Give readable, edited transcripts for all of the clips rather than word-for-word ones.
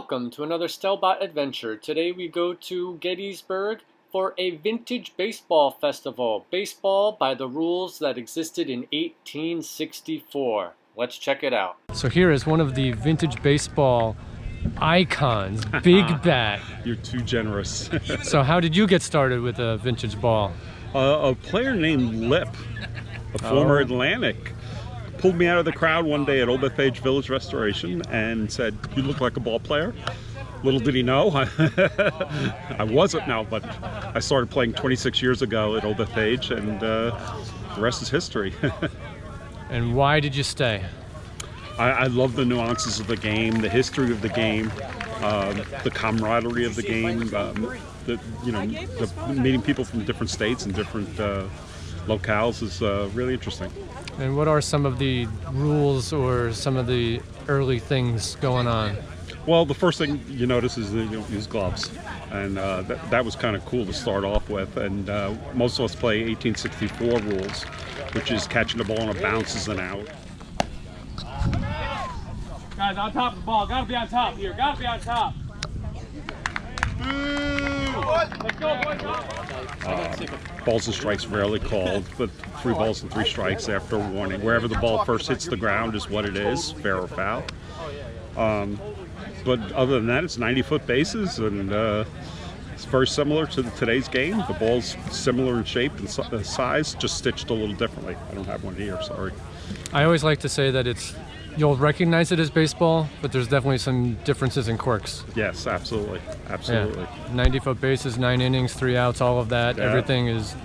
welcome to another Stelbot Adventure. Today we go to Gettysburg for a vintage baseball festival. Baseball by the rules that existed in 1864. Let's check it out. So here is one of the vintage baseball icons, Big Bat. You're too generous. So how did you get started with a vintage ball? A player named Lip, a former Atlantic, pulled me out of the crowd one day at Old Bethpage Village Restoration and said, "You look like a ball player." Little did he know, I wasn't now, but I started playing 26 years ago at Old Bethpage, and the rest is history. And why did you stay? I love the nuances of the game, the history of the game, the camaraderie of the game, the meeting people from different states and different locales is really interesting. And what are some of the rules or some of the early things going on? Well, the first thing you notice is that you don't use gloves, and that was kind of cool to start off with. And most of us play 1864 rules, which is catching the ball on a bounce as an out. Guys, on top of the ball. Gotta be on top here. Gotta be on top. Let's go, boys. Balls and strikes rarely called, but 3 balls and 3 strikes after warning. Wherever the ball first hits the ground is what it is, fair or foul. But other than that, it's 90-foot bases, and it's very similar to today's game. The ball's similar in shape and size, just stitched a little differently. I don't have one here, sorry. I always like to say that you'll recognize it as baseball, but there's definitely some differences in quirks. Yes, absolutely, absolutely. Yeah. 90-foot bases, 9 innings, 3 outs, all of that. Yeah. Everything is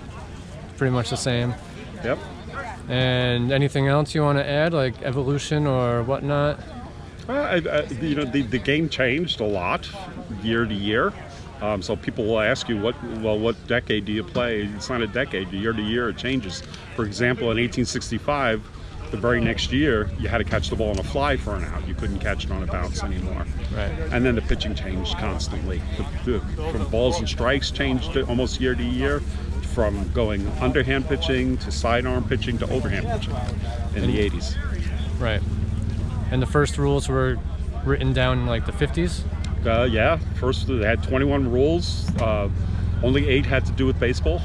pretty much the same. Yep. And anything else you want to add, like evolution or whatnot? The game changed a lot year to year. So people will ask you, what decade do you play? It's not a decade. Year to year, it changes. For example, in 1865, the very next year, you had to catch the ball on a fly for an out. You couldn't catch it on a bounce anymore. Right. And then the pitching changed constantly. From balls and strikes changed almost year to year, from going underhand pitching to sidearm pitching to overhand pitching in the 80s. Right. And the first rules were written down in like the 50s? Yeah. First, they had 21 rules. Only 8 had to do with baseball.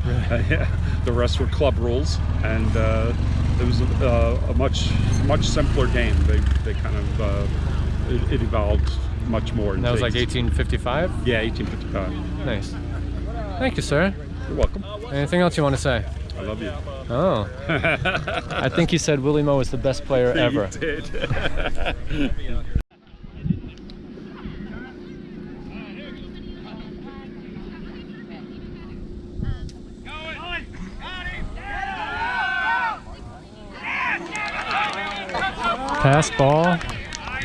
The rest were club rules, and it was a much simpler game. They kind of it evolved much more. And that was like 1855? Yeah, 1855. Nice. Thank you, sir. You're welcome. Anything else you want to say? I love you. Oh. I think he said Willie Moe is the best player ever. He did. Pass ball.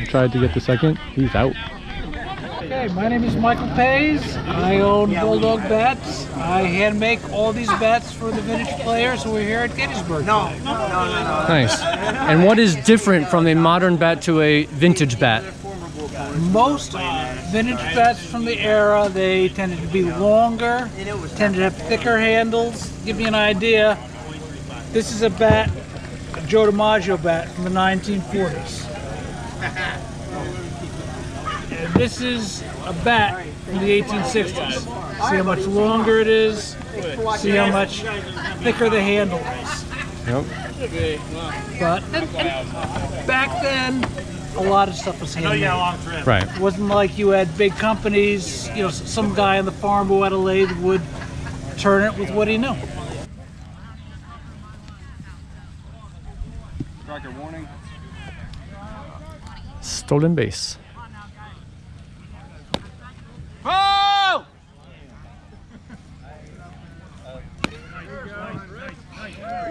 Tried to get the second. He's out. Okay, my name is Michael Pays. I own Bulldog Bats. I hand make all these bats for the vintage players who are here at Gettysburg. No. Nice. And what is different from a modern bat to a vintage bat? Most vintage bats from the era, they tended to be longer, tended to have thicker handles. To give you an idea, this is a bat, a Joe DiMaggio bat from the 1940s. And this is a bat from the 1860s. See how much longer it is, see how much thicker the handle is. Yep. But and back then, a lot of stuff was handmade. Right. It wasn't like you had big companies, some guy on the farm who had a lathe would turn it with what he knew. Striker warning. Stolen base. Oh!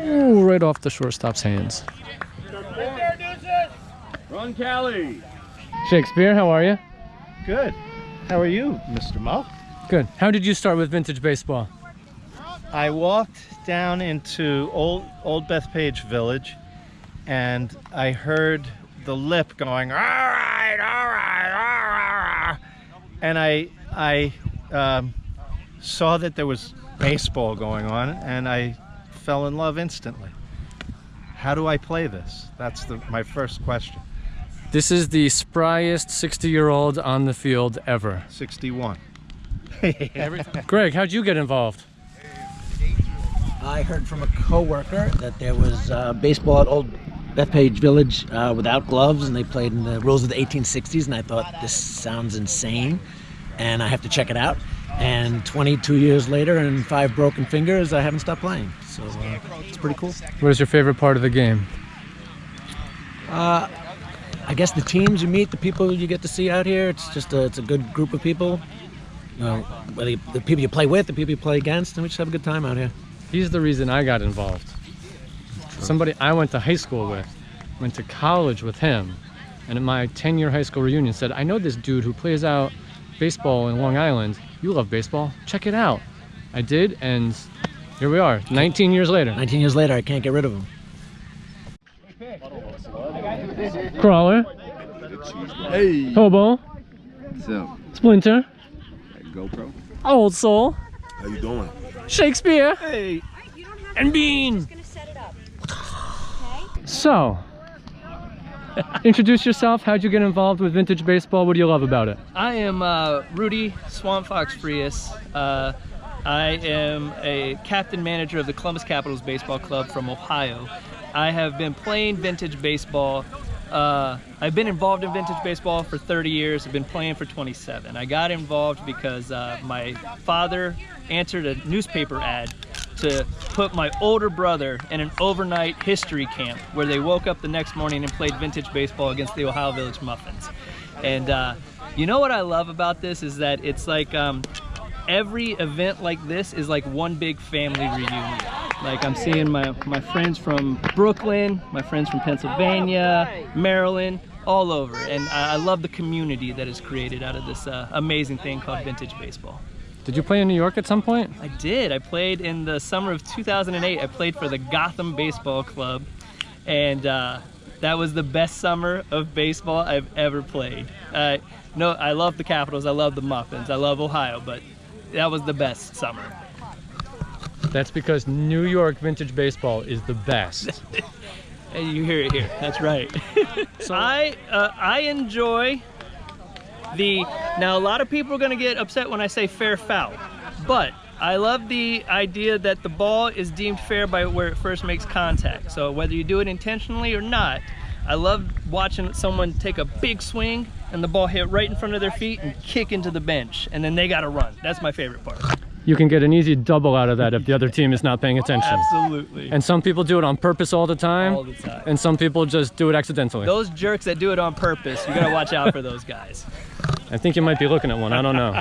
Ooh, right off the shortstop's hands. Run, Callie. Shakespeare, how are you? Good. How are you, Mr. Mo? Good. How did you start with vintage baseball? I walked down into Old Bethpage Village, and I heard the Lip going, all right, and I saw that there was baseball going on, and I fell in love instantly. How do I play this? That's my first question. This is the spryest 60-year-old on the field ever. 61. Greg, how'd you get involved? I heard from a coworker that there was baseball at Old Bethpage Village without gloves, and they played in the rules of the 1860s, and I thought, this sounds insane, and I have to check it out. And 22 years later and 5 broken fingers, I haven't stopped playing. So it's pretty cool. What is your favorite part of the game? I guess the teams you meet, the people you get to see out here, it's a good group of people. Whether the people you play with, the people you play against, and we just have a good time out here. He's the reason I got involved. Somebody I went to high school with, went to college with him, and at my 10-year high school reunion said, I know this dude who plays out baseball in Long Island. You love baseball. Check it out. I did, and here we are, 19 years later. 19 years later, I can't get rid of them. Crawler. Hey. Hobo. What's up? Splinter. GoPro. Old Soul. How you doing? Shakespeare. Hey. And Bean. So, introduce yourself. How'd you get involved with vintage baseball? What do you love about it? I am Rudy Swamp Fox Frias. I am a captain manager of the Columbus Capitals Baseball Club from Ohio. I have been playing vintage baseball. I've been involved in vintage baseball for 30 years. I've been playing for 27. I got involved because my father answered a newspaper ad to put my older brother in an overnight history camp where they woke up the next morning and played vintage baseball against the Ohio Village Muffins. And you know what I love about this is that it's like every event like this is like one big family reunion. Like I'm seeing my friends from Brooklyn, my friends from Pennsylvania, Maryland, all over. And I love the community that is created out of this amazing thing called vintage baseball. Did you play in New York at some point? I did. I played in the summer of 2008. I played for the Gotham Baseball Club, and that was the best summer of baseball I've ever played. No, I love the Capitals, I love the Muffins, I love Ohio, but that was the best summer. That's because New York vintage baseball is the best. Hey, you hear it here. That's right. So I enjoy now a lot of people are going to get upset when I say fair foul, but I love the idea that the ball is deemed fair by where it first makes contact. So whether you do it intentionally or not, I love watching someone take a big swing and the ball hit right in front of their feet and kick into the bench, and then they got to run. That's my favorite part. You can get an easy double out of that if the other team is not paying attention. Absolutely. And some people do it on purpose all the time. All the time. And some people just do it accidentally. Those jerks that do it on purpose, you gotta watch out for those guys. I think you might be looking at one, I don't know.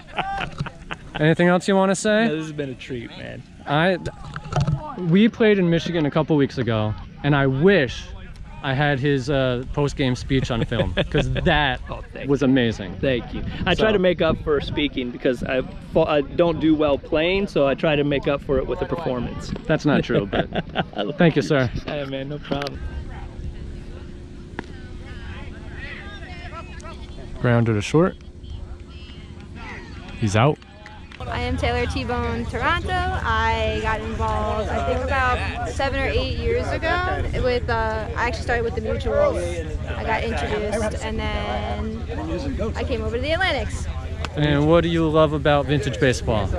Anything else you want to say? Yeah, this has been a treat, man. We played in Michigan a couple weeks ago, and I wish I had his post-game speech on film, because that was amazing. Thank you. I try to make up for speaking because I don't do well playing, so I try to make up for it with a performance. That's not true, but thank you, sir. Hey, man, no problem. Grounder to short. He's out. I am Taylor T-Bone Toronto. I got involved, I think about 7 or 8 years ago with, I actually started with the Mutuals. I got introduced, and then I came over to the Atlantics. And what do you love about vintage baseball?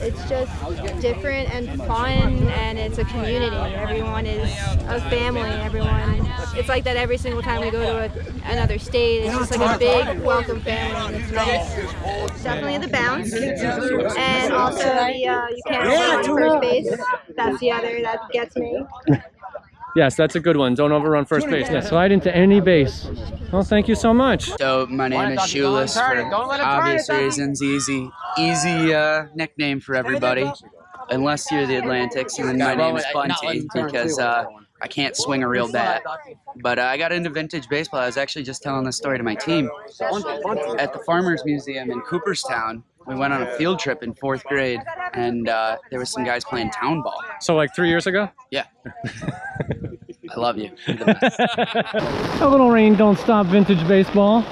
It's just different and fun, and it's a community. Everyone is a family. Everyone, it's like that every single time we go to another state. It's just like a big welcome family. It's nice. Definitely the bounce, and also the you can't run first base. That's the other that gets me. Yes, that's a good one. Don't overrun first base. Yeah, slide into any base. Well, thank you so much. So my name is Shoeless for obvious reasons. Easy nickname for everybody, unless you're the Atlantics, and then my name is Bunty because I can't swing a real bat. But I got into vintage baseball. I was actually just telling this story to my team. At the Farmers Museum in Cooperstown, we went on a field trip in 4th grade, and there was some guys playing town ball. So like 3 years ago? Yeah. I love you. You're the best. A little rain don't stop vintage baseball.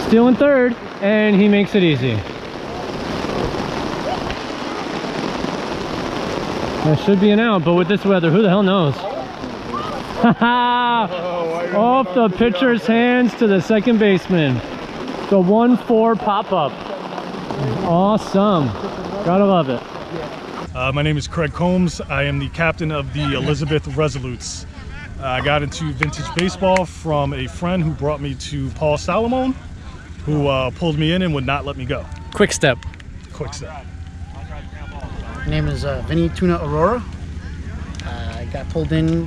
Still in third. and he makes it easy. That should be an out, but with this weather, who the hell knows? Off the pitcher's hands to the second baseman. The 1-4 pop-up. Awesome. Gotta love it. My name is Craig Combs. I am the captain of the Elizabeth Resolutes. I got into vintage baseball from a friend who brought me to Paul Salomon, who pulled me in and would not let me go. Quick step. Quick step. My name is Vinny Tuna Aurora. I got pulled in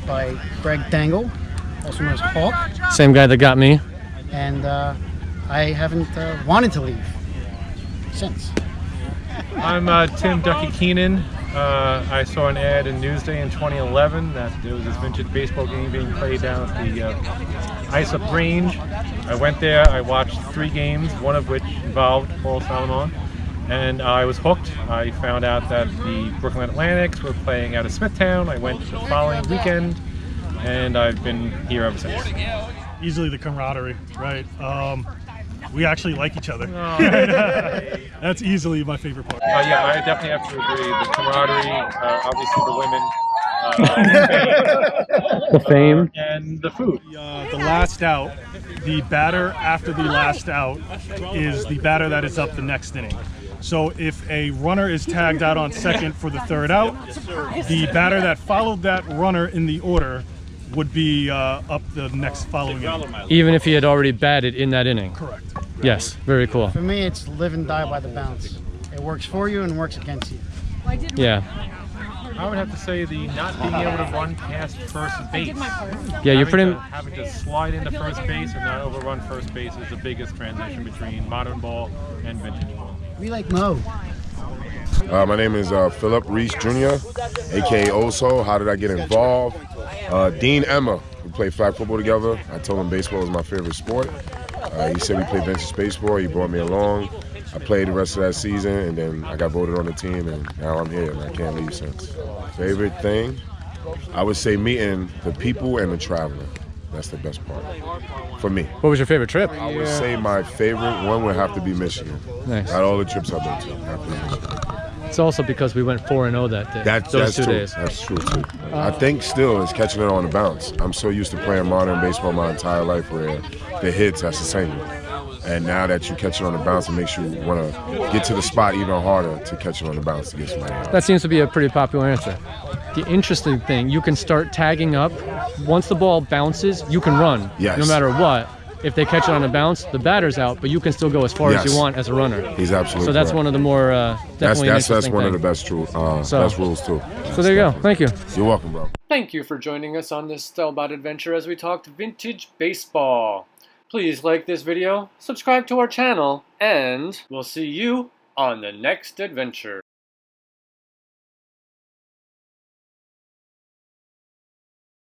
by Greg Dangle, also known as Hawk. Same guy that got me. And I haven't wanted to leave since. I'm Tim Ducky Keenan. I saw an ad in Newsday in 2011 that there was this vintage baseball game being played down at the Ice Up Range. I went there, I watched 3 games, one of which involved Paul Salomon, and I was hooked. I found out that the Brooklyn Atlantics were playing out of Smithtown. I went the following weekend, and I've been here ever since. Easily the camaraderie, right? We actually like each other. That's easily my favorite part. Yeah, I definitely have to agree. The camaraderie, obviously the women, The fame. and the food. The last out, the batter after the last out is the batter that is up the next inning. So if a runner is tagged out on second for the 3rd out, the batter that followed that runner in the order would be up the next following inning. Even if he had already batted in that inning. Correct. Yes, very cool. For me, it's live and die by the bounce. It works for you and works against you. Yeah. I would have to say the not being able to run past first base. Yeah, you're pretty... Having to slide into first base and not overrun first base is the biggest transition between modern ball and vintage ball. We like Mo. My name is Philip Reese Jr., aka Oso. How did I get involved? Dean Emma, we played flag football together. I told him baseball was my favorite sport. He said we played vintage baseball. He brought me along. I played the rest of that season, and then I got voted on the team, and now I'm here, and I can't leave since. Favorite thing? I would say meeting the people and the traveling. That's the best part for me. What was your favorite trip? I would say my favorite one would have to be Michigan. Nice. Not all the trips I've been to. Have to be Michigan. It's also because we went 4-0 that day. That's Those 2 true. days. That's true too. I think still is catching it on the bounce. I'm so used to playing modern baseball my entire life where the hits, that's the single. And now that you catch it on the bounce, it makes you want to get to the spot even harder to catch it on the bounce to get somebody out. That seems to be a pretty popular answer. The interesting thing, you can start tagging up. Once the ball bounces, you can run. Yes. No matter what. If they catch it on a bounce, the batter's out, but you can still go as far as you want as a runner. He's absolutely So that's correct. one of the more definitely That's interesting one of the things. best rules too. So there you go. Thank you. You're welcome, bro. Thank you for joining us on this Stelbot adventure as we talked vintage baseball. Please like this video, subscribe to our channel, and we'll see you on the next adventure.